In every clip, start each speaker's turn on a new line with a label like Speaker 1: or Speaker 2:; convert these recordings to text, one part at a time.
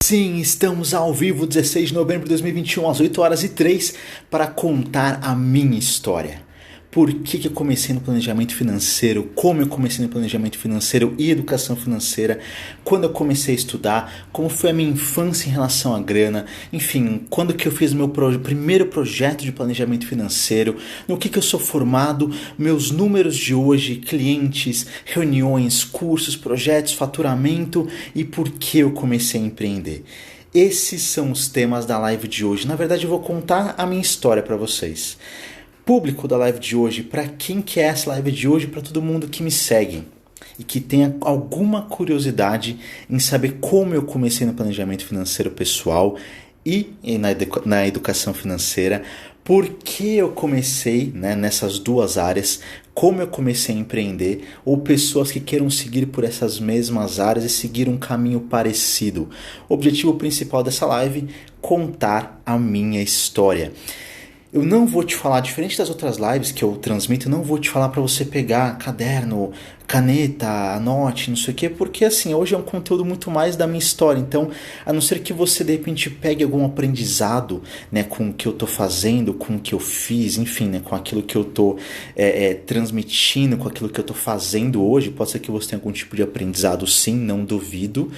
Speaker 1: Sim, estamos ao vivo, 16 de novembro de 2021, às 8 horas e 3, para contar a minha história. Por que eu comecei no planejamento financeiro, como eu comecei no planejamento financeiro e educação financeira, quando eu comecei a estudar, como foi a minha infância em relação à grana, enfim, quando que eu fiz meu primeiro projeto de planejamento financeiro, no que eu sou formado, meus números de hoje, clientes, reuniões, cursos, projetos, faturamento e por que eu comecei a empreender. Esses são os temas da live de hoje. Na verdade, eu vou contar a minha história para vocês. Público da live de hoje, para quem que é essa live de hoje, para todo mundo que me segue e que tenha alguma curiosidade em saber como eu comecei no planejamento financeiro pessoal e na educação financeira, por que eu comecei nessas duas áreas, como eu comecei a empreender, ou pessoas que queiram seguir por essas mesmas áreas e seguir um caminho parecido. O objetivo principal dessa live, contar a minha história. Eu não vou te falar, diferente das outras lives que eu transmito, eu não vou te falar para você pegar caderno, caneta, anote, não sei o quê, porque assim, hoje é um conteúdo muito mais da minha história. Então, a não ser que você de repente pegue algum aprendizado, com o que eu tô fazendo, com o que eu fiz, enfim, com aquilo que eu tô transmitindo, com aquilo que eu tô fazendo hoje, pode ser que você tenha algum tipo de aprendizado, sim, não duvido,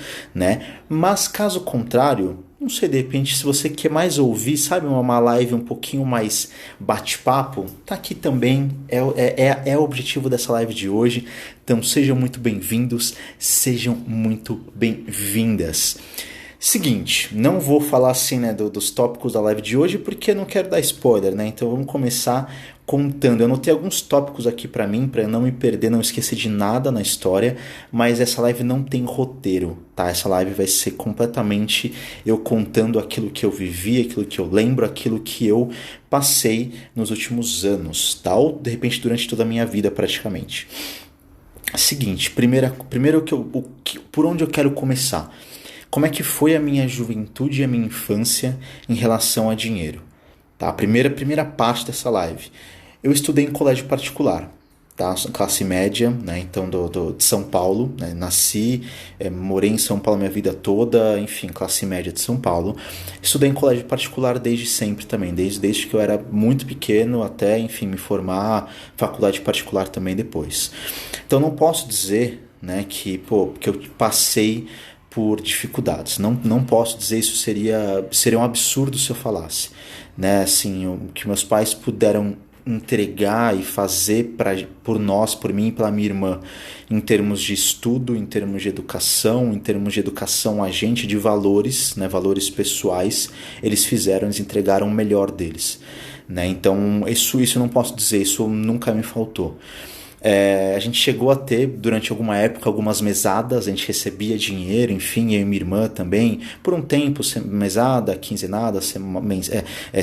Speaker 1: mas caso contrário, não sei, de repente, se você quer mais ouvir, sabe, uma live um pouquinho mais bate-papo, tá aqui também, é o objetivo dessa live de hoje. Então sejam muito bem-vindos, sejam muito bem-vindas. Seguinte, não vou falar assim, dos tópicos da live de hoje, porque eu não quero dar spoiler, Então vamos começar contando. Eu anotei alguns tópicos aqui para mim, para eu não me perder, não esquecer de nada na história, mas essa live não tem roteiro, tá? Essa live vai ser completamente eu contando aquilo que eu vivi, aquilo que eu lembro, aquilo que eu passei nos últimos anos, tá? Ou de repente durante toda a minha vida praticamente. Seguinte, primeiro por onde eu quero começar? Como é que foi a minha juventude e a minha infância em relação a dinheiro? Tá? A primeira parte dessa live. Eu estudei em colégio particular, tá? Classe média, Então de São Paulo, Nasci, morei em São Paulo a minha vida toda, enfim, classe média de São Paulo. Estudei em colégio particular desde sempre também, desde que eu era muito pequeno até, enfim, me formar, faculdade particular também depois. Então não posso dizer, que eu passei por dificuldades. Não posso dizer isso, seria um absurdo se eu falasse. Assim, o que meus pais puderam entregar e fazer por nós, por mim e pela minha irmã, em termos de estudo, em termos de educação a gente, de valores, valores pessoais, eles entregaram o melhor deles. Então, isso eu não posso dizer, isso nunca me faltou. A gente chegou a ter, durante alguma época, algumas mesadas, a gente recebia dinheiro, enfim, eu e minha irmã também, por um tempo, mesada, quinzenada,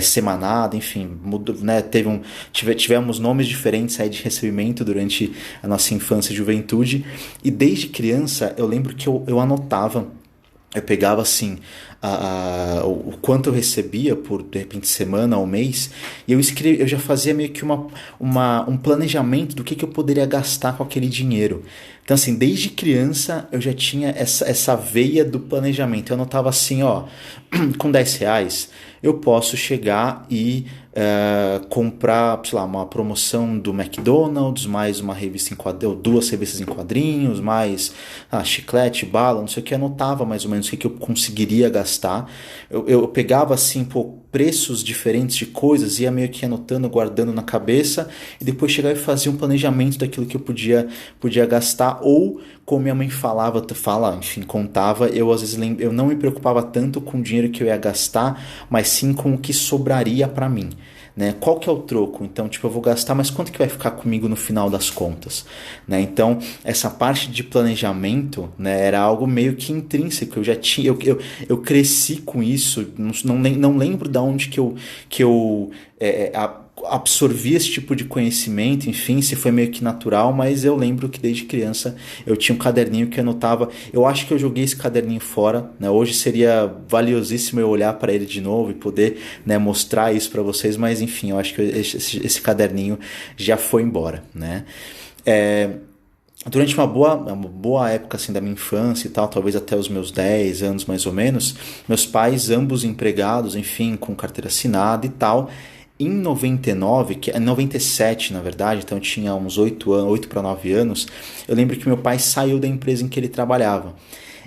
Speaker 1: semanada, enfim, tivemos nomes diferentes aí de recebimento durante a nossa infância e juventude, e desde criança eu lembro que eu anotava, eu pegava assim o quanto eu recebia por, de repente, semana ou mês, e eu já fazia meio que um planejamento do que eu poderia gastar com aquele dinheiro. Então, assim, desde criança eu já tinha essa veia do planejamento. Eu anotava assim, com R$10 eu posso chegar e comprar, sei lá, uma promoção do McDonald's, mais uma revista em quadrinhos, 2 revistas em quadrinhos, mais chiclete, bala, não sei o que. Eu anotava mais ou menos o que eu conseguiria gastar. Eu pegava assim, preços diferentes de coisas, ia meio que anotando, guardando na cabeça, e depois chegava e fazia um planejamento daquilo que eu podia gastar, ou como minha mãe enfim, contava, eu às vezes eu não me preocupava tanto com o dinheiro que eu ia gastar, mas sim com o que sobraria para mim. Qual que é o troco? Então, eu vou gastar, mas quanto que vai ficar comigo no final das contas? Então, essa parte de planejamento, era algo meio que intrínseco. Eu já tinha, eu cresci com isso. Não lembro de onde que eu absorvi esse tipo de conhecimento, enfim, se foi meio que natural, mas eu lembro que desde criança eu tinha um caderninho que eu anotava. Eu acho que eu joguei esse caderninho fora, Hoje seria valiosíssimo eu olhar para ele de novo e poder, mostrar isso para vocês, mas enfim, eu acho que esse caderninho já foi embora, durante uma boa época assim da minha infância e tal, talvez até os meus 10 anos mais ou menos, meus pais ambos empregados, enfim, com carteira assinada e tal. Em 99, que é 97 na verdade, então eu tinha uns 8 anos, 8 para 9 anos, eu lembro que meu pai saiu da empresa em que ele trabalhava.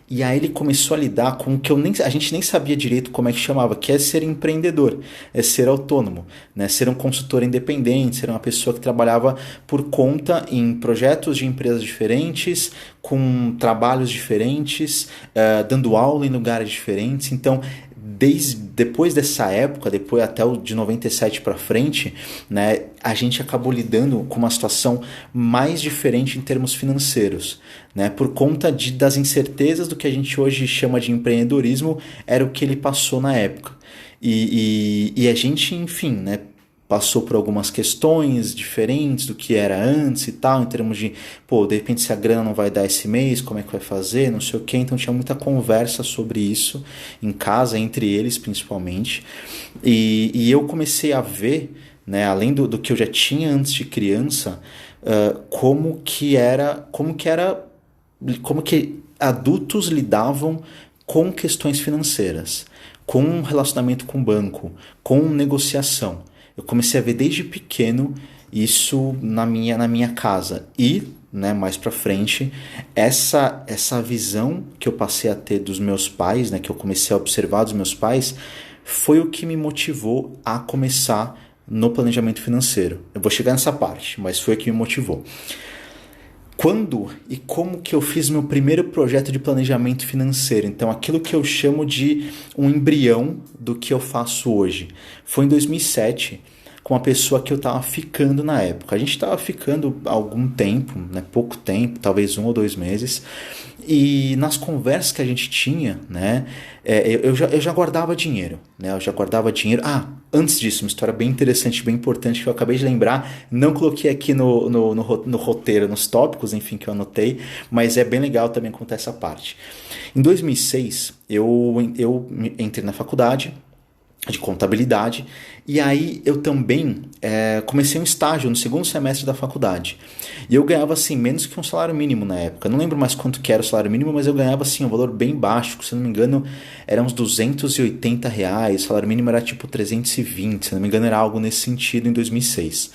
Speaker 1: E aí ele começou a lidar com o que a gente nem sabia direito como é que chamava, que é ser empreendedor, é ser autônomo, né? Ser um consultor independente, ser uma pessoa que trabalhava por conta em projetos de empresas diferentes, com trabalhos diferentes, dando aula em lugares diferentes. Então, depois dessa época, depois até o de 97 para frente, né, a gente acabou lidando com uma situação mais diferente em termos financeiros, né, por conta das incertezas do que a gente hoje chama de empreendedorismo, era o que ele passou na época. E a gente, enfim, né, passou por algumas questões diferentes do que era antes e tal, em termos de, pô, de repente se a grana não vai dar esse mês, como é que vai fazer, não sei o quê. Então tinha muita conversa sobre isso em casa, entre eles principalmente. E eu comecei a ver, né, além do que eu já tinha antes de criança, como que adultos lidavam com questões financeiras, com relacionamento com o banco, com negociação. Eu comecei a ver desde pequeno isso na minha casa. E, né, mais pra frente, essa visão que eu passei a ter dos meus pais, né, que eu comecei a observar dos meus pais, foi o que me motivou a começar no planejamento financeiro. Eu vou chegar nessa parte, mas foi o que me motivou. Quando e como que eu fiz meu primeiro projeto de planejamento financeiro? Então, aquilo que eu chamo de um embrião do que eu faço hoje. Foi em 2007, com uma pessoa que eu estava ficando na época. A gente estava ficando há algum tempo, né? Pouco tempo, talvez 1 ou 2 meses. E nas conversas que a gente tinha, né, eu já guardava dinheiro, né? Eu já guardava dinheiro. Antes disso, uma história bem interessante, bem importante que eu acabei de lembrar. Não coloquei aqui no roteiro, nos tópicos, enfim, que eu anotei, mas é bem legal também contar essa parte. Em 2006, eu entrei na faculdade de contabilidade, e aí eu também comecei um estágio no segundo semestre da faculdade, e eu ganhava assim menos que um salário mínimo na época. Eu não lembro mais quanto que era o salário mínimo, mas eu ganhava assim um valor bem baixo, se não me engano era uns R$ 280, o salário mínimo era tipo 320, se não me engano era algo nesse sentido em 2006.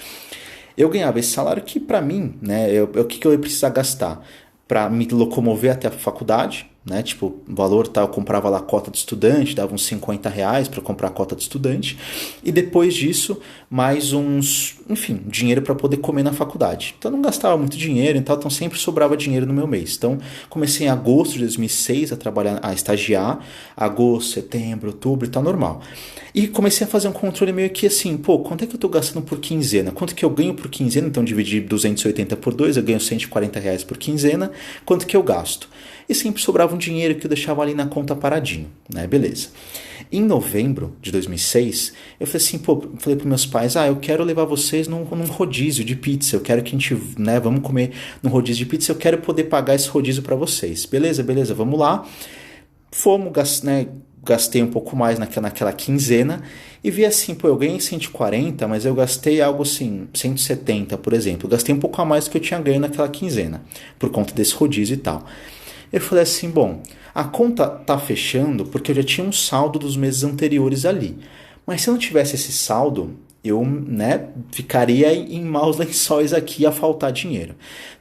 Speaker 1: Eu ganhava esse salário que para mim, né, o que eu ia precisar gastar para me locomover até a faculdade, né? Tipo, o valor tal, eu comprava lá a cota de estudante, dava uns R$ 50 para comprar a cota de estudante, e depois disso, mais enfim, dinheiro para poder comer na faculdade. Então, eu não gastava muito dinheiro, então sempre sobrava dinheiro no meu mês. Então, comecei em agosto de 2006 a trabalhar, a estagiar, agosto, setembro, outubro e tal, normal. E comecei a fazer um controle meio que assim, pô, quanto é que eu tô gastando por quinzena? Quanto que eu ganho por quinzena? Então, dividi 280 por 2, eu ganho R$ 140 por quinzena. Quanto que eu gasto? E sempre sobrava um dinheiro que eu deixava ali na conta paradinho, né? Beleza. Em novembro de 2006, eu falei assim, falei para meus pais, eu quero levar vocês num rodízio de pizza, eu quero que a gente, né, vamos comer num rodízio de pizza, eu quero poder pagar esse rodízio para vocês. Beleza, vamos lá. Fomos, né, gastei um pouco mais naquela quinzena e vi assim, eu ganhei 140, mas eu gastei algo assim, 170, por exemplo. Eu gastei um pouco a mais do que eu tinha ganho naquela quinzena, por conta desse rodízio e tal. Eu falei assim, bom, a conta tá fechando porque eu já tinha um saldo dos meses anteriores ali. Mas se eu não tivesse esse saldo, eu, né, ficaria em maus lençóis aqui a faltar dinheiro.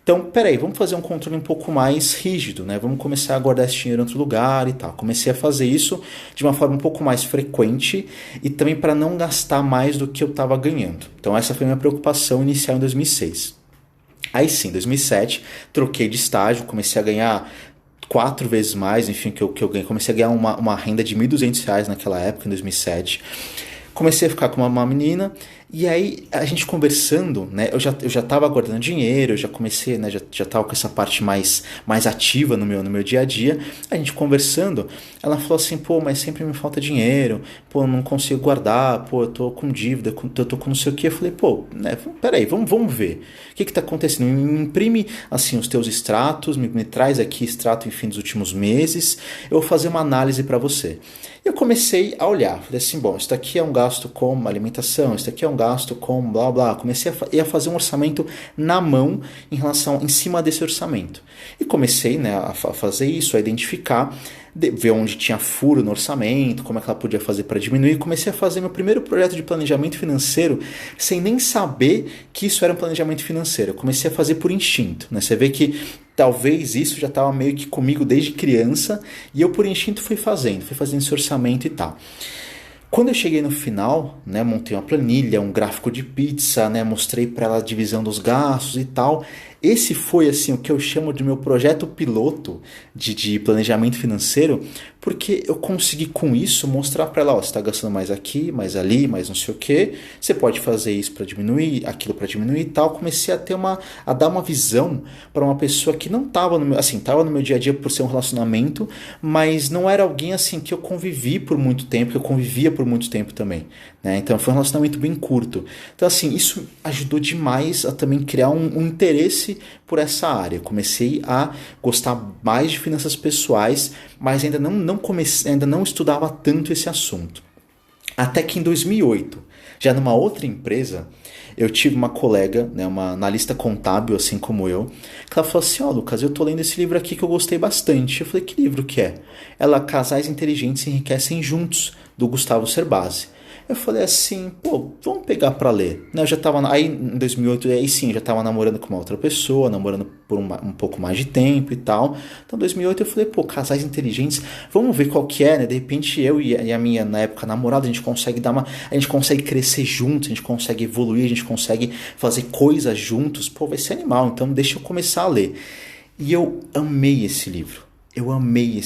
Speaker 1: Então, peraí, vamos fazer um controle um pouco mais rígido, né? Vamos começar a guardar esse dinheiro em outro lugar e tal. Comecei a fazer isso de uma forma um pouco mais frequente e também para não gastar mais do que eu estava ganhando. Então, essa foi a minha preocupação inicial em 2006. Aí sim, em 2007, troquei de estágio, comecei a ganhar 4 vezes mais, enfim, que eu ganhei. Comecei a ganhar uma renda de R$ 1.200 naquela época, em 2007. Comecei a ficar com uma menina, e aí a gente conversando, né, eu já tava guardando dinheiro, eu já comecei, né, já tava com essa parte mais ativa no meu dia a dia. A gente conversando, ela falou assim, mas sempre me falta dinheiro, eu não consigo guardar, eu tô com dívida, eu tô com não sei o que. Eu falei, né, peraí, vamos ver, o que tá acontecendo? Me imprime, assim, os teus extratos, me traz aqui extrato, enfim, dos últimos meses, eu vou fazer uma análise para você. Eu comecei a olhar, falei assim, bom, isso daqui é um gasto com alimentação, isso daqui é um gasto com blá blá. Comecei a fazer um orçamento na mão em cima desse orçamento. E comecei, né, a fazer isso, a identificar, ver onde tinha furo no orçamento, como é que ela podia fazer para diminuir. Comecei a fazer meu primeiro projeto de planejamento financeiro sem nem saber que isso era um planejamento financeiro. Eu comecei a fazer por instinto, né? Você vê que talvez isso já estava meio que comigo desde criança e eu por instinto fui fazendo esse orçamento e tal. Quando eu cheguei no final, né, montei uma planilha, um gráfico de pizza, né, mostrei para ela a divisão dos gastos e tal. Esse foi assim o que eu chamo de meu projeto piloto de planejamento financeiro, porque eu consegui com isso mostrar para ela, ó, você está gastando mais aqui, mais ali, mais não sei o que, você pode fazer isso para diminuir, aquilo para diminuir e tal. Comecei a dar uma visão para uma pessoa que não estava estava no meu dia a dia por ser um relacionamento, mas não era alguém assim que eu convivi por muito tempo, que eu convivia por muito tempo também, né? Então foi um relacionamento bem curto. Então assim, isso ajudou demais a também criar um interesse por essa área. Eu comecei a gostar mais de finanças pessoais, mas ainda não estudava tanto esse assunto. Até que em 2008, já numa outra empresa, eu tive uma colega, né, uma analista contábil, assim como eu, que ela falou assim, ó, Lucas, eu tô lendo esse livro aqui que eu gostei bastante. Eu falei, que livro que é? Ela, Casais Inteligentes se Enriquecem Juntos, do Gustavo Cerbasi. Eu falei assim, pô, vamos pegar pra ler. Eu já tava, aí em 2008, aí sim, eu já tava namorando com uma outra pessoa, namorando por um pouco mais de tempo e tal. Então em 2008 eu falei, pô, Casais Inteligentes, vamos ver qual que é, né? De repente eu e a minha, na época, namorada, a gente consegue crescer juntos, a gente consegue evoluir, a gente consegue fazer coisas juntos. Pô, vai ser animal, então deixa eu começar a ler. E eu amei esse livro. Eu amei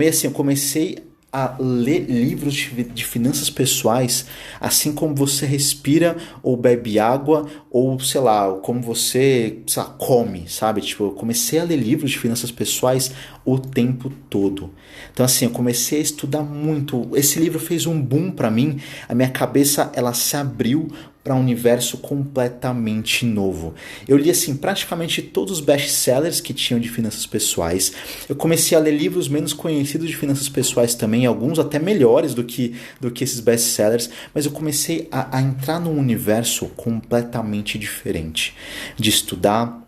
Speaker 1: assim, eu comecei a ler livros de finanças pessoais, assim como você respira ou bebe água, ou sei lá, como você, sei lá, come, sabe? Tipo, eu comecei a ler livros de finanças pessoais o tempo todo. Então assim, eu comecei a estudar muito. Esse livro fez um boom pra mim, a minha cabeça ela se abriu para um universo completamente novo. Eu li assim praticamente todos os best-sellers que tinham de finanças pessoais. Eu comecei a ler livros menos conhecidos de finanças pessoais também, alguns até melhores do que esses best-sellers, mas eu comecei a entrar num universo completamente diferente de estudar,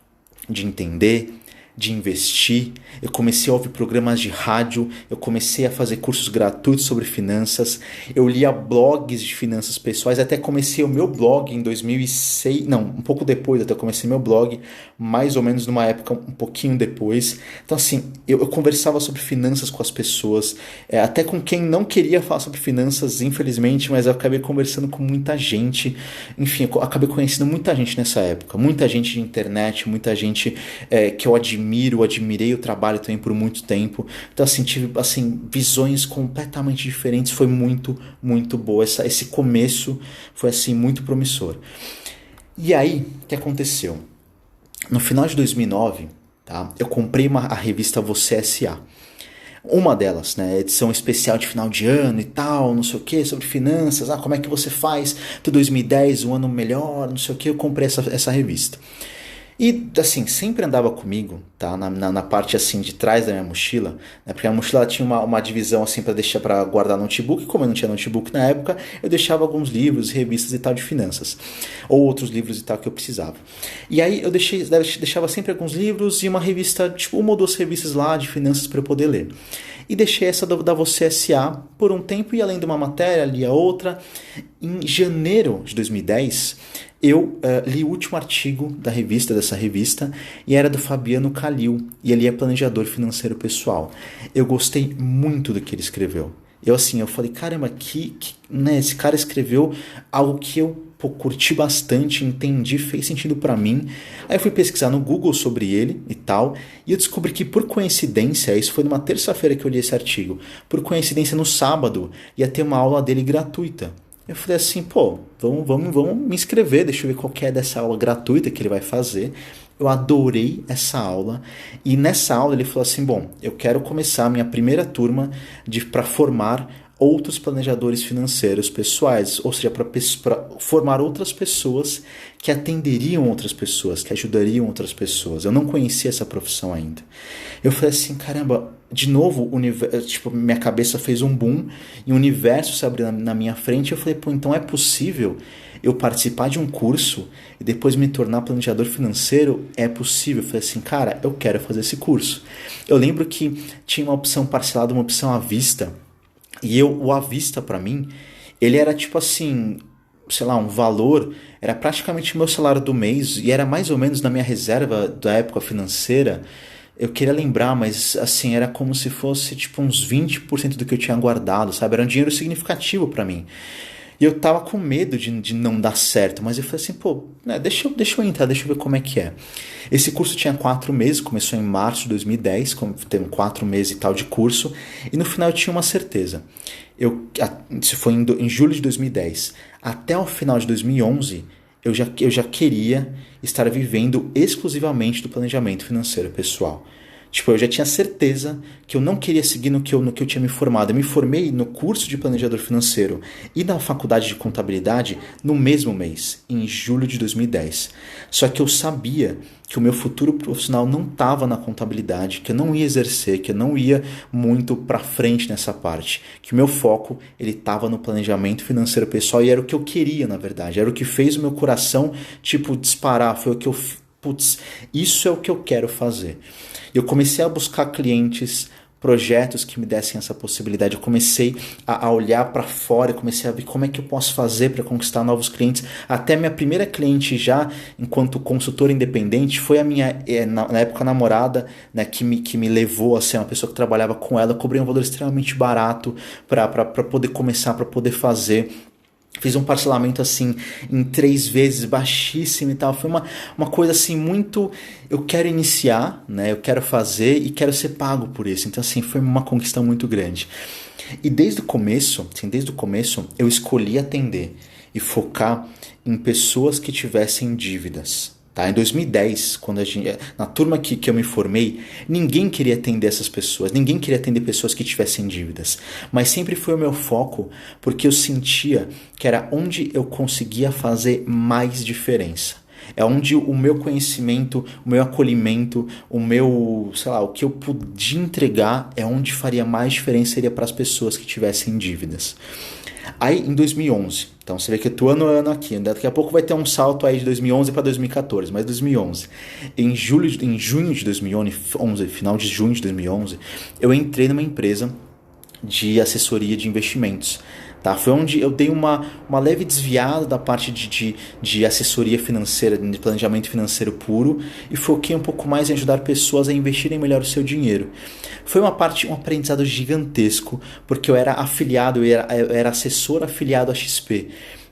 Speaker 1: de entender, de investir. Eu comecei a ouvir programas de rádio, eu comecei a fazer cursos gratuitos sobre finanças, eu lia blogs de finanças pessoais, até comecei o meu blog em 2006, não, um pouco depois até comecei meu blog, mais ou menos numa época um pouquinho depois. Então assim, eu conversava sobre finanças com as pessoas, até com quem não queria falar sobre finanças, infelizmente, mas eu acabei conversando com muita gente, enfim, eu acabei conhecendo muita gente nessa época, muita gente de internet, muita gente que eu admirei o trabalho também por muito tempo. Então assim, tive assim, visões completamente diferentes. Foi muito, muito boa. Esse começo foi assim, muito promissor. E aí, o que aconteceu? No final de 2009, tá, eu comprei a revista Você S.A. Uma delas, né, edição especial de final de ano e tal, não sei o que, sobre finanças, como é que você faz do 2010, um ano melhor, não sei o que. Eu comprei essa revista. E, assim, sempre andava comigo, tá? Na parte, assim, de trás da minha mochila, né? Porque a mochila tinha uma divisão, assim, para guardar notebook. Como eu não tinha notebook na época, eu deixava alguns livros, revistas e tal de finanças. Ou outros livros e tal que eu precisava. E aí eu deixava sempre alguns livros e uma revista, tipo, uma ou duas revistas lá de finanças para eu poder ler. E deixei essa da Você S.A. por um tempo, e além de uma matéria, lia outra. Em janeiro de 2010... eu li o último artigo dessa revista, e era do Fabiano Calil, e ele é planejador financeiro pessoal. Eu gostei muito do que ele escreveu. Eu falei, caramba, né, esse cara escreveu algo que eu curti bastante, entendi, fez sentido pra mim. Aí eu fui pesquisar no Google sobre ele e tal, e eu descobri que, por coincidência, isso foi numa terça-feira que eu li esse artigo, por coincidência no sábado ia ter uma aula dele gratuita. Eu falei assim, pô, vamos me inscrever, deixa eu ver qual que é dessa aula gratuita que ele vai fazer. Eu adorei essa aula, e nessa aula ele falou assim, bom, eu quero começar a minha primeira turma para formar outros planejadores financeiros pessoais, ou seja, para formar outras pessoas que atenderiam outras pessoas, que ajudariam outras pessoas. Eu não conhecia essa profissão ainda. Eu falei assim, caramba, de novo, tipo, minha cabeça fez um boom e o universo se abriu na minha frente. Eu falei, pô, então é possível eu participar de um curso e depois me tornar planejador financeiro? É possível. Eu falei assim, cara, eu quero fazer esse curso. Eu lembro que tinha uma opção parcelada, uma opção à vista, e o à vista para mim, ele era tipo assim, sei lá, um valor, era praticamente o meu salário do mês e era mais ou menos na minha reserva da época financeira. Eu queria lembrar, mas assim, era como se fosse tipo uns 20% do que eu tinha guardado, sabe? Era um dinheiro significativo para mim. E eu tava com medo de não dar certo, mas eu falei assim, pô, né, deixa eu entrar, deixa eu ver como é que é. Esse curso tinha 4 meses, começou em março de 2010, tem 4 meses e tal de curso, e no final eu tinha uma certeza. Isso foi em julho de 2010. Até o final de 2011, eu já queria estar vivendo exclusivamente do planejamento financeiro pessoal. Tipo, eu já tinha certeza que eu não queria seguir no que eu tinha me formado. Eu me formei no curso de planejador financeiro e na faculdade de contabilidade no mesmo mês, em julho de 2010. Só que eu sabia que o meu futuro profissional não estava na contabilidade, que eu não ia exercer, que eu não ia muito para frente nessa parte, que o meu foco ele estava no planejamento financeiro pessoal e era o que eu queria, na verdade. Era o que fez o meu coração, tipo, disparar. Foi o que eu... Putz, isso é o que eu quero fazer. Eu comecei a buscar clientes, projetos que me dessem essa possibilidade. Eu comecei a olhar para fora, eu comecei a ver como é que eu posso fazer para conquistar novos clientes. Até minha primeira cliente já, enquanto consultora independente, foi a minha, na época, namorada, né, que me levou a ser uma pessoa que trabalhava com ela. Eu cobrei um valor extremamente barato para poder começar, para poder fazer. Fiz um parcelamento assim em 3 vezes, baixíssimo e tal. Foi uma coisa assim muito... Eu quero iniciar, né? Eu quero fazer e quero ser pago por isso. Então assim, foi uma conquista muito grande. E desde o começo, eu escolhi atender e focar em pessoas que tivessem dívidas. Tá? Em 2010, na turma que eu me formei, ninguém queria atender essas pessoas, ninguém queria atender pessoas que tivessem dívidas. Mas sempre foi o meu foco, porque eu sentia que era onde eu conseguia fazer mais diferença. É onde o meu conhecimento, o meu acolhimento, o meu, sei lá, o que eu podia entregar é onde faria mais diferença, seria para as pessoas que tivessem dívidas. Aí em 2011, então você vê que eu tô ano a ano aqui, daqui a pouco vai ter um salto aí de 2011 para 2014, mas 2011. Em junho de 2011, final de junho de 2011, eu entrei numa empresa de assessoria de investimentos. Tá? Foi onde eu dei uma leve desviada da parte de assessoria financeira, de planejamento financeiro puro, e foquei um pouco mais em ajudar pessoas a investirem melhor o seu dinheiro. Foi um aprendizado gigantesco, porque eu era afiliado, eu era assessor afiliado à XP.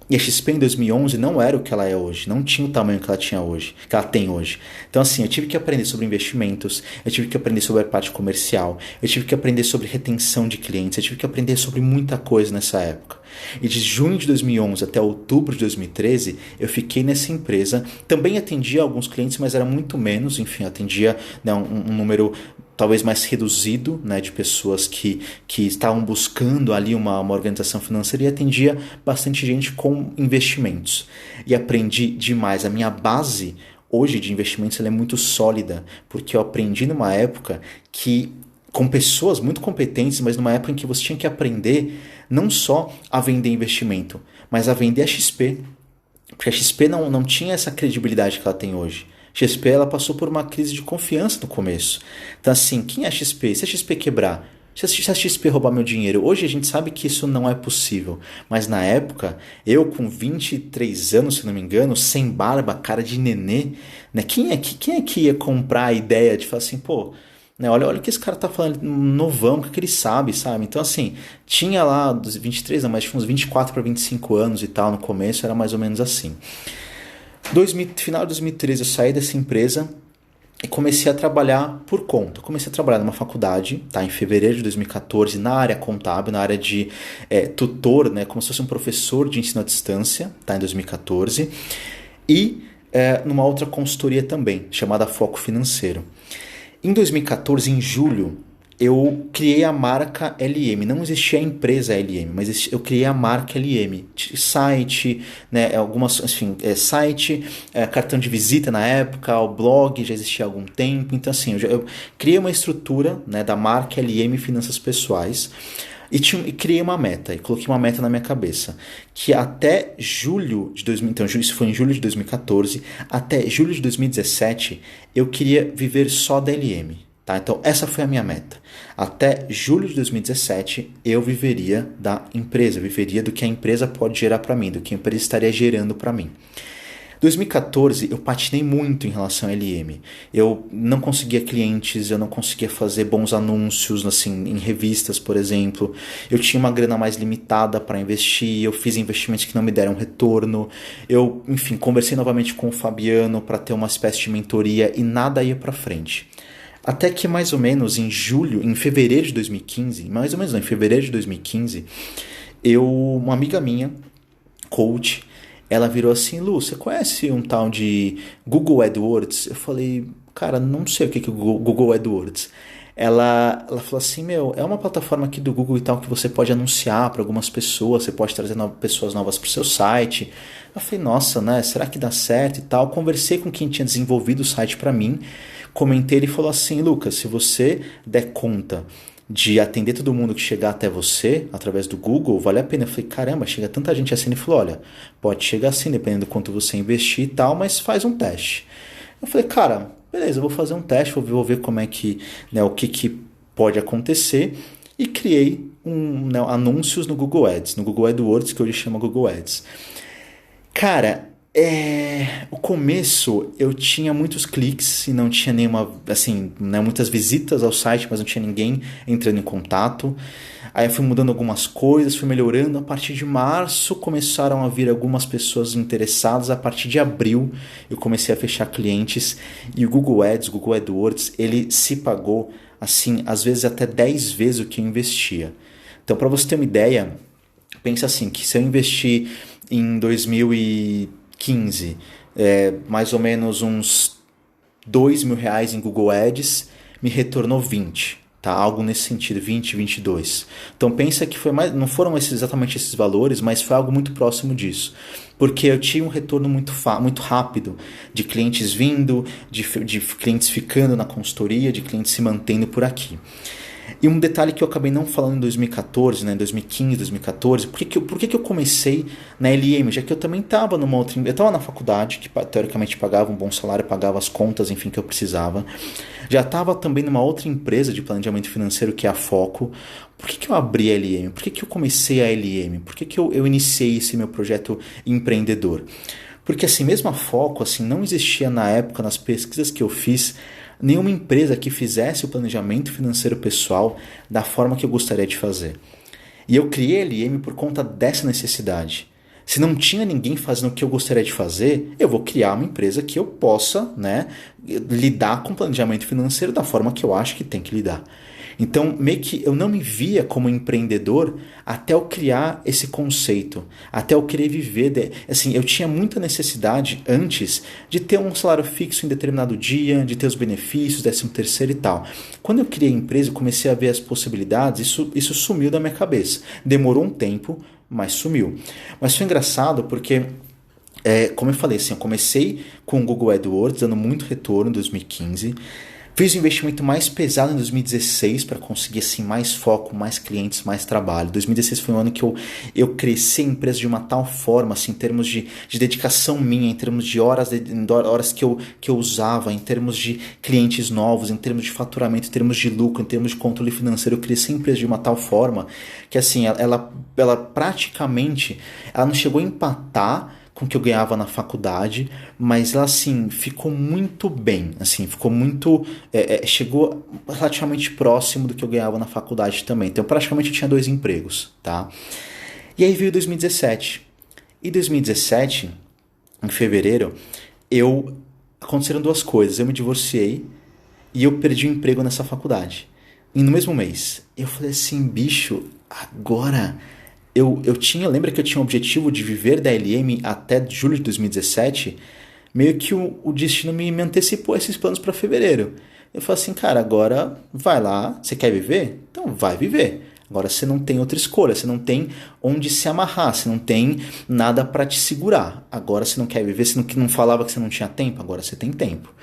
Speaker 1: E a XP em 2011 não era o que ela é hoje, não tinha o tamanho que ela tinha hoje, que ela tem hoje. Então assim, eu tive que aprender sobre investimentos, eu tive que aprender sobre a parte comercial, eu tive que aprender sobre retenção de clientes, eu tive que aprender sobre muita coisa nessa época. E de junho de 2011 até outubro de 2013, eu fiquei nessa empresa. Também atendia alguns clientes, mas era muito menos, enfim, atendia, né, um número talvez mais reduzido, né, de pessoas que estavam buscando ali uma organização financeira, e atendia bastante gente com investimentos. E aprendi demais. A minha base hoje de investimentos ela é muito sólida, porque eu aprendi numa época que com pessoas muito competentes, mas numa época em que você tinha que aprender não só a vender investimento, mas a vender a XP. Porque a XP não tinha essa credibilidade que ela tem hoje. A XP ela passou por uma crise de confiança no começo. Então assim, quem é a XP? Se a XP quebrar, se a XP roubar meu dinheiro, hoje a gente sabe que isso não é possível. Mas na época, eu com 23 anos, se não me engano, sem barba, cara de nenê, né? Quem é que ia comprar a ideia de falar assim, pô, né, olha o que esse cara tá falando, novão, o que ele sabe? Então assim, tinha lá dos 23 anos, mas tinha uns 24 para 25 anos e tal, no começo era mais ou menos assim. Final de 2013 eu saí dessa empresa e comecei a trabalhar por conta. Comecei a trabalhar numa faculdade, tá, em fevereiro de 2014, na área contábil, na área de tutor, né, como se fosse um professor de ensino à distância, tá, em 2014. E numa outra consultoria também, chamada Foco Financeiro. Em 2014, em julho, eu criei a marca LM. Não existia a empresa LM, mas eu criei a marca LM. Site, né, algumas, enfim, site, cartão de visita na época, o blog já existia há algum tempo. Então, assim, eu criei uma estrutura, né, da marca LM Finanças Pessoais. E criei uma meta, e coloquei uma meta na minha cabeça, que até julho de 2000, então isso foi em julho de 2014, até julho de 2017, eu queria viver só da LM, tá? Então essa foi a minha meta. Até julho de 2017, eu viveria da empresa, viveria do que a empresa pode gerar para mim, do que a empresa estaria gerando para mim. 2014 eu patinei muito em relação ao LM. Eu não conseguia clientes, eu não conseguia fazer bons anúncios assim, em revistas, por exemplo. Eu tinha uma grana mais limitada para investir, eu fiz investimentos que não me deram retorno. Eu, enfim, conversei novamente com o Fabiano para ter uma espécie de mentoria e nada ia para frente. Até que mais ou menos em fevereiro de 2015, mais ou menos não, em fevereiro de 2015, uma amiga minha, coach, ela virou assim: Lu, você conhece um tal de Google AdWords? Eu falei, cara, não sei o que é o Google AdWords. Ela falou assim, é uma plataforma aqui do Google e tal que você pode anunciar para algumas pessoas, você pode trazer pessoas novas para o seu site. Eu falei, nossa, né, será que dá certo e tal? Conversei com quem tinha desenvolvido o site para mim, comentei, ele falou assim, Lucas, se você der conta de atender todo mundo que chegar até você através do Google, vale a pena. Eu falei, caramba, chega tanta gente assim. Ele falou, olha, pode chegar assim, dependendo do quanto você investir e tal, mas faz um teste. Eu falei, cara, beleza, eu vou fazer um teste, vou ver como é que, né, o que pode acontecer, e criei anúncios no Google Ads, no Google AdWords, que hoje chama Google Ads. Cara, o começo eu tinha muitos cliques e não tinha nenhuma, assim, né, muitas visitas ao site, mas não tinha ninguém entrando em contato. Aí eu fui mudando algumas coisas, fui melhorando. A partir de março começaram a vir algumas pessoas interessadas. A partir de abril eu comecei a fechar clientes, e o Google Ads, o Google AdWords, ele se pagou, assim, às vezes até 10 vezes o que eu investia. Então, para você ter uma ideia, pensa assim, que se eu investir em 2015, mais ou menos uns R$2.000 em Google Ads, me retornou 20, tá? Algo nesse sentido, 20, 22. Então pensa que não foram exatamente esses valores, mas foi algo muito próximo disso. Porque eu tinha um retorno muito rápido de clientes vindo, de clientes ficando na consultoria, de clientes se mantendo por aqui. E um detalhe que eu acabei não falando em 2014, né, 2015, 2014, por que eu comecei na LM? Já que eu também estava eu estava na faculdade, que teoricamente pagava um bom salário, pagava as contas, enfim, que eu precisava. Já estava também numa outra empresa de planejamento financeiro, que é a Foco. Por que eu abri a LM? Por que eu comecei a LM? Por que eu iniciei esse meu projeto empreendedor? Porque assim, mesmo a Foco, assim, não existia na época, nas pesquisas que eu fiz, nenhuma empresa que fizesse o planejamento financeiro pessoal da forma que eu gostaria de fazer. E eu criei a LM por conta dessa necessidade. Se não tinha ninguém fazendo o que eu gostaria de fazer, eu vou criar uma empresa que eu possa, né, lidar com o planejamento financeiro da forma que eu acho que tem que lidar. Então, meio que eu não me via como empreendedor até eu criar esse conceito, até eu querer viver. Assim, eu tinha muita necessidade antes de ter um salário fixo em determinado dia, de ter os benefícios, 13º e tal. Quando eu criei a empresa e comecei a ver as possibilidades, isso sumiu da minha cabeça. Demorou um tempo, mas sumiu. Mas foi engraçado porque, como eu falei, assim, eu comecei com o Google AdWords, dando muito retorno em 2015. Fiz o investimento mais pesado em 2016 para conseguir assim, mais foco, mais clientes, mais trabalho. 2016 foi um ano que eu cresci a empresa de uma tal forma, assim, em termos de dedicação minha, em termos de horas que eu usava, em termos de clientes novos, em termos de faturamento, em termos de lucro, em termos de controle financeiro. Eu cresci a empresa de uma tal forma que assim, ela praticamente não chegou a empatar com o que eu ganhava na faculdade, mas ela assim ficou muito bem, assim, ficou muito, chegou relativamente próximo do que eu ganhava na faculdade também. Então praticamente eu tinha 2 empregos, tá? E aí veio 2017. E 2017, em fevereiro, aconteceram 2 coisas. Eu me divorciei e eu perdi o emprego nessa faculdade. E no mesmo mês, eu falei assim, bicho, agora lembra que eu tinha o objetivo de viver da LM até julho de 2017? Meio que o destino me antecipou esses planos para fevereiro. Eu falo assim, cara, agora vai lá, você quer viver? Então vai viver. Agora você não tem outra escolha, você não tem onde se amarrar, você não tem nada para te segurar. Agora você não quer viver, você não falava que você não tinha tempo, agora você tem tempo.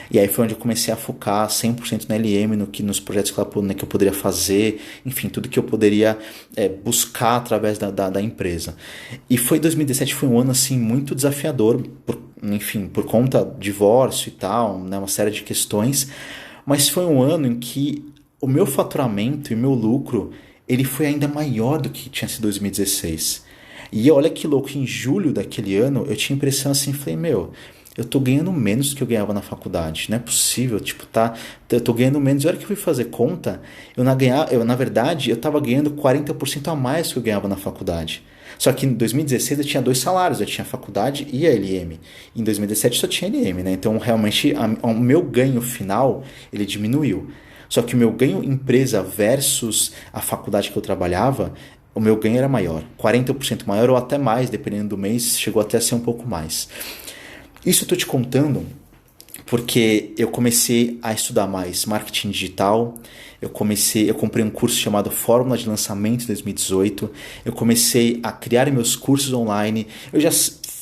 Speaker 1: E aí foi onde eu comecei a focar 100% na LM, nos projetos que eu poderia fazer, enfim, tudo que eu poderia buscar através da empresa. E 2017 foi um ano assim muito desafiador, por conta do divórcio e tal, né, uma série de questões, mas foi um ano em que o meu faturamento e meu lucro ele foi ainda maior do que tinha sido 2016. E olha que louco, em julho daquele ano eu tinha a impressão assim, falei, eu tô ganhando menos do que eu ganhava na faculdade, não é possível, eu tô ganhando menos. E a hora que eu fui fazer conta, na verdade, eu tava ganhando 40% a mais do que eu ganhava na faculdade. Só que em 2016 eu tinha 2 salários, eu tinha a faculdade e a LM. Em 2017 só tinha LM, né? Então realmente o meu ganho final, ele diminuiu. Só que o meu ganho empresa versus a faculdade que eu trabalhava, o meu ganho era maior. 40% maior ou até mais, dependendo do mês, chegou até a ser um pouco mais. Isso eu estou te contando porque eu comecei a estudar mais marketing digital, eu comprei um curso chamado Fórmula de Lançamento 2018, eu comecei a criar meus cursos online, eu já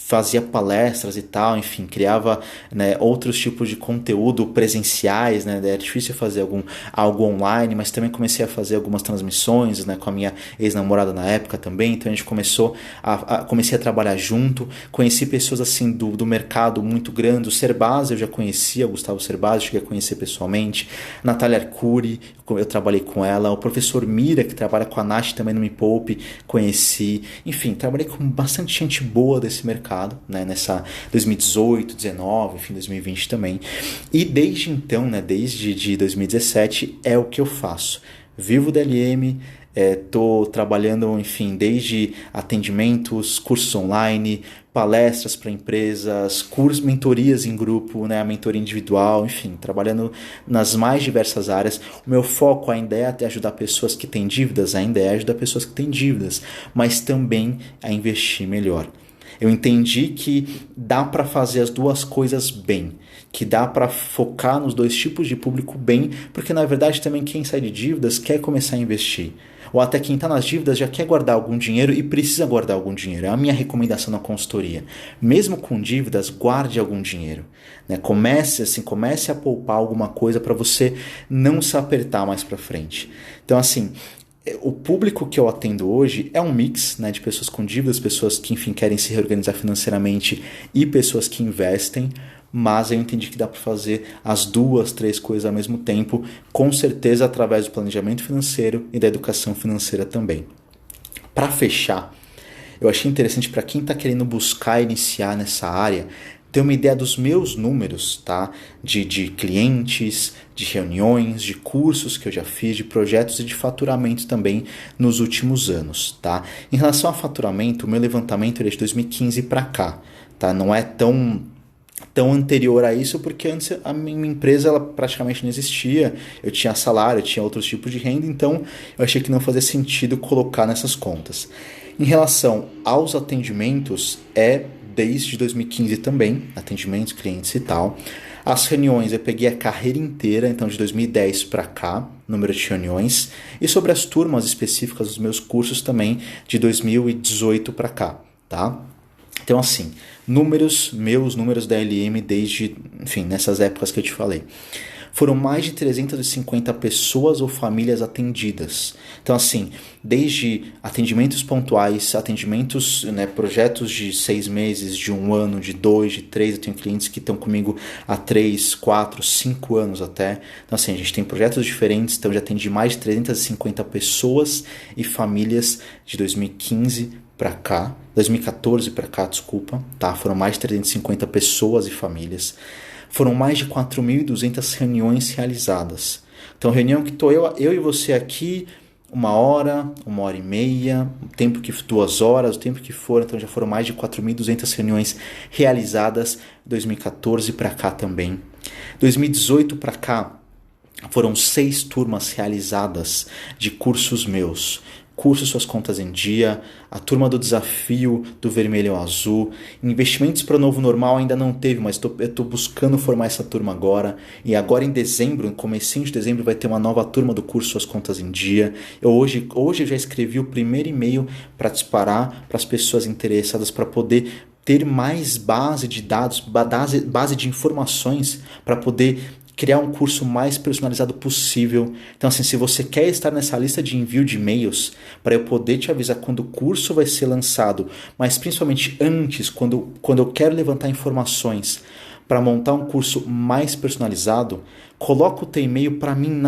Speaker 1: fazia palestras e tal, enfim, criava, né, outros tipos de conteúdo presenciais, né, era difícil fazer algo online, mas também comecei a fazer algumas transmissões, né, com a minha ex-namorada na época também, então a gente comecei a trabalhar junto, conheci pessoas assim do mercado muito grande, o Cerbasi eu já conhecia, o Gustavo Cerbasi, cheguei a conhecer pessoalmente, Natália Arcuri, eu trabalhei com ela, o professor Mira, que trabalha com a Nath também no Me Poupe, conheci, enfim, trabalhei com bastante gente boa desse mercado, né, nessa 2018, 2019, enfim, 2020 também. E desde então, né, desde 2017, é o que eu faço. Vivo da LM, estou trabalhando, enfim, desde atendimentos, cursos online, palestras para empresas, cursos, mentorias em grupo, né, a mentoria individual, enfim, trabalhando nas mais diversas áreas. O meu foco ainda é ajudar pessoas que têm dívidas, mas também a investir melhor. Eu entendi que dá para fazer as duas coisas bem, que dá para focar nos 2 tipos de público bem, porque na verdade também quem sai de dívidas quer começar a investir. Ou até quem está nas dívidas já quer guardar algum dinheiro e precisa guardar algum dinheiro. É a minha recomendação na consultoria. Mesmo com dívidas, guarde algum dinheiro. Né? Comece a poupar alguma coisa para você não se apertar mais para frente. Então assim, o público que eu atendo hoje é um mix, né, de pessoas com dívidas, pessoas que, enfim, querem se reorganizar financeiramente e pessoas que investem, mas eu entendi que dá para fazer as 2, 3 coisas ao mesmo tempo, com certeza através do planejamento financeiro e da educação financeira também. Para fechar, eu achei interessante para quem está querendo buscar iniciar nessa área, ter uma ideia dos meus números, tá? De clientes, de reuniões, de cursos que eu já fiz, de projetos e de faturamento também nos últimos anos, tá? Em relação a faturamento, o meu levantamento é de 2015 para cá, tá? Não é tão anterior a isso, porque antes a minha empresa ela praticamente não existia, eu tinha salário, eu tinha outros tipos de renda, então eu achei que não fazia sentido colocar nessas contas. Em relação aos atendimentos, desde 2015 também, atendimentos, clientes e tal. As reuniões eu peguei a carreira inteira, então de 2010 para cá, número de reuniões. E sobre as turmas específicas dos meus cursos também, de 2018 para cá, tá? Então assim, meus números da LM desde, enfim, nessas épocas que eu te falei. Foram mais de 350 pessoas ou famílias atendidas. Então, assim, desde atendimentos pontuais, atendimentos, né, projetos de 6 meses, de 1 ano, de 2, de 3. Eu tenho clientes que estão comigo há 3, 4, 5 anos até. Então, assim, a gente tem projetos diferentes. Então, eu já atendi mais de 350 pessoas e famílias de 2015 para cá, 2014 para cá, desculpa, tá? Foram mais de 350 pessoas e famílias. Foram mais de 4.200 reuniões realizadas. Então, reunião que estou eu e você aqui, 1 hora, 1h30, o tempo que 2 horas, o tempo que for. Então, já foram mais de 4.200 reuniões realizadas. 2014 para cá também. 2018 para cá, foram 6 turmas realizadas de cursos meus. curso Suas Contas em Dia, a turma do desafio do vermelho ao azul, investimentos para o novo normal ainda não teve, mas eu estou buscando formar essa turma agora, e agora em dezembro, no comecinho de dezembro, vai ter uma nova turma do curso Suas Contas em Dia. Hoje eu já escrevi o primeiro e-mail para disparar para as pessoas interessadas, para poder ter mais base de dados, base de informações para poder criar um curso mais personalizado possível. Então, assim, se você quer estar nessa lista de envio de e-mails, para eu poder te avisar quando o curso vai ser lançado, mas principalmente antes, quando eu quero levantar informações para montar um curso mais personalizado, coloca o teu e-mail para mim,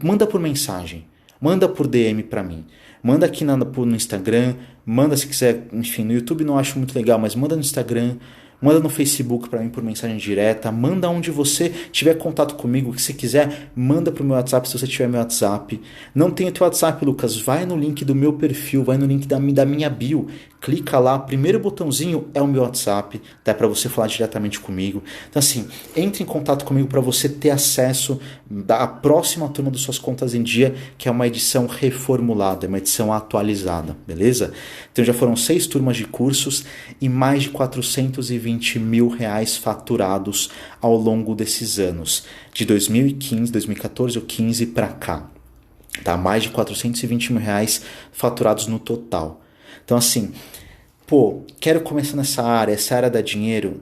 Speaker 1: manda por mensagem, manda por DM para mim. Manda aqui no Instagram, manda se quiser, enfim, no YouTube não acho muito legal, mas manda no Instagram, manda no Facebook para mim por mensagem direta, manda onde você tiver contato comigo, que se quiser, manda pro meu WhatsApp se você tiver meu WhatsApp. Não tem o teu WhatsApp, Lucas? Vai no link do meu perfil, vai no link da minha bio, clica lá, primeiro botãozinho é o meu WhatsApp, tá? Para você falar diretamente comigo. Então assim, entre em contato comigo para você ter acesso da próxima turma das Suas Contas em Dia, que é uma edição reformulada, uma edição atualizada, beleza? Então já foram 6 turmas de cursos e mais de 420 mil reais faturados ao longo desses anos, de 2015, 2014 ou 15 para cá, tá? Mais de 420 mil reais faturados no total. Então assim, quero começar nessa área, essa área dá dinheiro,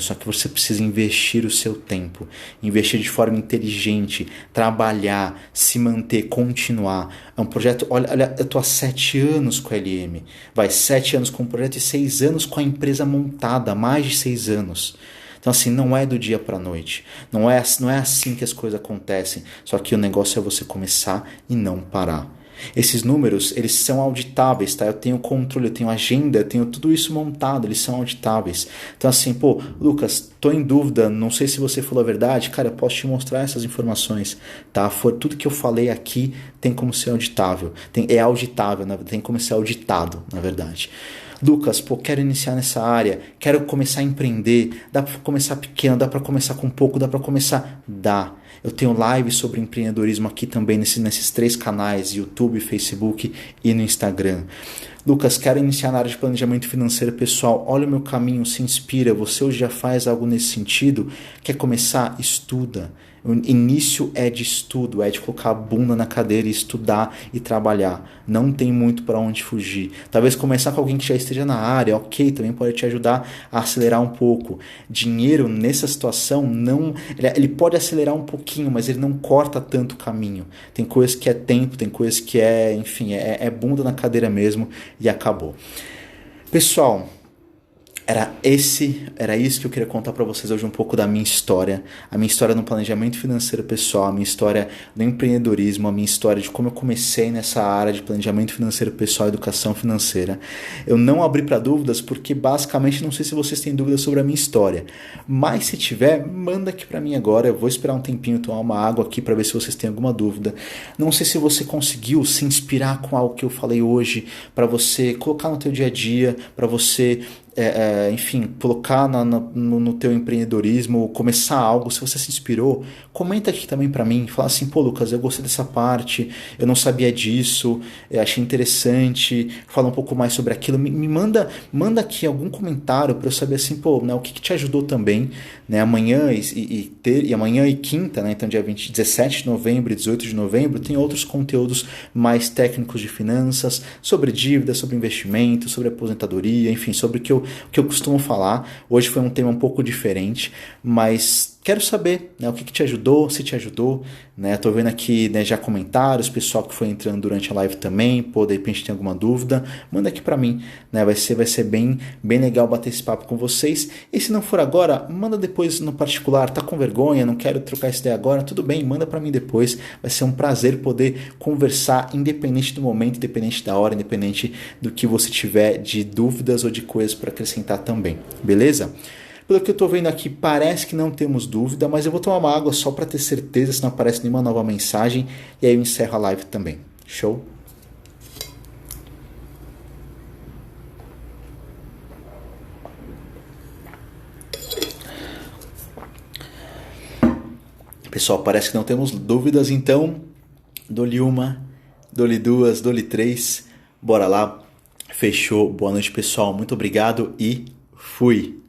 Speaker 1: só que você precisa investir o seu tempo, investir de forma inteligente, trabalhar, se manter, continuar. É um projeto, olha, eu tô há 7 anos com a LM, 7 anos com o projeto e 6 anos com a empresa montada, mais de 6 anos. Então assim, não é do dia para a noite, não é assim que as coisas acontecem, só que o negócio é você começar e não parar. Esses números, eles são auditáveis, tá? Eu tenho controle, eu tenho agenda, eu tenho tudo isso montado, eles são auditáveis. Então assim, Lucas, tô em dúvida, não sei se você falou a verdade, cara, eu posso te mostrar essas informações, tá? Tudo que eu falei aqui tem como ser auditável, é auditável, né? Tem como ser auditado, na verdade. Lucas, quero iniciar nessa área, quero começar a empreender, dá para começar pequeno, dá para começar com pouco, dá para começar? Dá. Eu tenho lives sobre empreendedorismo aqui também nesses 3 canais, YouTube, Facebook e no Instagram. Lucas, quero iniciar na área de planejamento financeiro pessoal, olha o meu caminho, se inspira, você hoje já faz algo nesse sentido? Quer começar? Estuda. O início é de estudo, é de colocar a bunda na cadeira e estudar e trabalhar. Não tem muito para onde fugir. Talvez começar com alguém que já esteja na área, ok, também pode te ajudar a acelerar um pouco. Dinheiro nessa situação, ele pode acelerar um pouquinho, mas ele não corta tanto o caminho. Tem coisas que é tempo, tem coisas que enfim, é bunda na cadeira mesmo e acabou. Pessoal, era isso que eu queria contar para vocês hoje, um pouco da minha história, a minha história no planejamento financeiro pessoal, a minha história no empreendedorismo, a minha história de como eu comecei nessa área de planejamento financeiro pessoal e educação financeira. Eu não abri para dúvidas porque basicamente não sei se vocês têm dúvidas sobre a minha história, mas se tiver, manda aqui para mim agora, eu vou esperar um tempinho, tomar uma água aqui para ver se vocês têm alguma dúvida. Não sei se você conseguiu se inspirar com algo que eu falei hoje, para você colocar no teu dia a dia, para você enfim, colocar no teu empreendedorismo, começar algo. Se você se inspirou, comenta aqui também para mim, fala assim, Lucas, eu gostei dessa parte, eu não sabia disso, achei interessante, fala um pouco mais sobre aquilo, me manda aqui algum comentário para eu saber assim, né, o que te ajudou também, né, amanhã amanhã e quinta, né, então dia 17 de novembro e 18 de novembro, tem outros conteúdos mais técnicos de finanças, sobre dívida, sobre investimento, sobre aposentadoria, enfim, sobre o que eu costumo falar. Hoje foi um tema um pouco diferente, mas quero saber, né, o que te ajudou, se te ajudou, né? Tô vendo aqui, né, já comentários, pessoal que foi entrando durante a live também, de repente tem alguma dúvida, manda aqui para mim, né? Vai ser bem legal bater esse papo com vocês. E se não for agora, manda depois no particular. Tá com vergonha, não quero trocar essa ideia agora, tudo bem, manda para mim depois. Vai ser um prazer poder conversar, independente do momento, independente da hora, independente do que você tiver de dúvidas ou de coisas para acrescentar também, beleza? Pelo que eu estou vendo aqui, parece que não temos dúvida, mas eu vou tomar uma água só para ter certeza se não aparece nenhuma nova mensagem, e aí eu encerro a live também. Show? Pessoal, parece que não temos dúvidas, então dou-lhe uma, dou-lhe duas, dou-lhe três. Bora lá. Fechou. Boa noite, pessoal. Muito obrigado e fui.